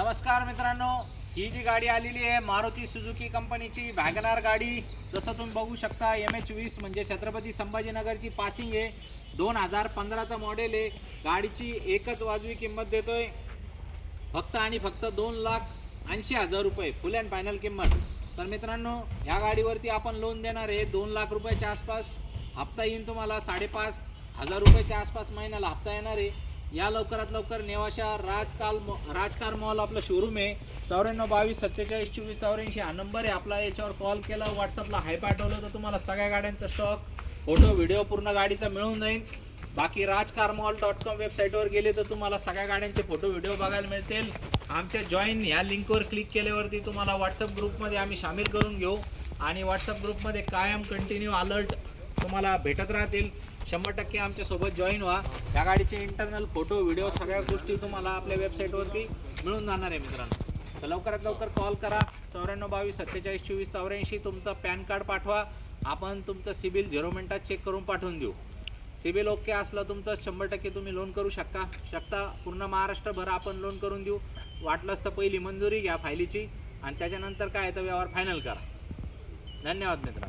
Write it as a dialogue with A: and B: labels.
A: नमस्कार मित्रांनो, ही जी गाडी आलेली आहे मारुती सुझुकी कंपनीची वॅगनार गाडी। जसं तुम्ही बघू शकता MH20 म्हणजे छत्रपती संभाजीनगरची पासिंग आहे। 2015चा मॉडेल आहे। गाडीची एकच वाजवी किंमत देतोय फक्त आणि फक्त 2,80,000 रुपये फुल अँड फायनल किंमत। तर मित्रांनो, या गाडीवरती आपण लोन देणार आहे 2 लाख रुपयाच्या आसपास। हप्ता येईल तुम्हाला 5,500 रुपयाच्या आसपास महिन्याला हप्ता येणार आहे। या लवकरात लवकर नेवाशा राजकार मॉल आपलं शोरूम आहे। 9422472484 हा नंबर आहे आपला। याच्यावर कॉल केला, व्हॉट्सअपला हाय पाठवलं तर तुम्हाला सगळ्या गाड्यांचा स्टॉक, फोटो व्हिडिओ पूर्ण गाडीचा मिळून जाईल। बाकी rajcarmall.com वेबसाईटवर गेले तर तुम्हाला सगळ्या गाड्यांचे फोटो व्हिडिओ बघायला मिळतील। आमच्या जॉईन ह्या लिंकवर क्लिक केल्यावरती तुम्हाला व्हॉट्सअप ग्रुपमध्ये आम्ही सामील करून घेऊ आणि व्हॉट्सअप ग्रुपमध्ये कायम कंटिन्यू अलर्ट तुम्हाला भेटत राहतील। 100% आमच्यासोबत जॉईन व्हा। या गाडीचे इंटरनल फोटो व्हिडिओ सगळ्या गोष्टी तुम्हाला आपल्या वेबसाईटवरती मिळून जाणार आहे मित्रांनो। तर लवकरात लवकर कॉल करा, 9422472484। तुमचं पॅन कार्ड पाठवा, आपण तुमचं सिबिल 0 मिनिटात चेक करून पाठवून देऊ। सिबिल ओके असलं तुमचं 100% तुम्ही लोन करू शकता। पूर्ण महाराष्ट्रभर आपण लोन करून देऊ। वाटलंच तर पहिली मंजुरी घ्या फायलीची आणि त्याच्यानंतर काय तर व्यवहार फायनल करा। धन्यवाद मित्रांनो।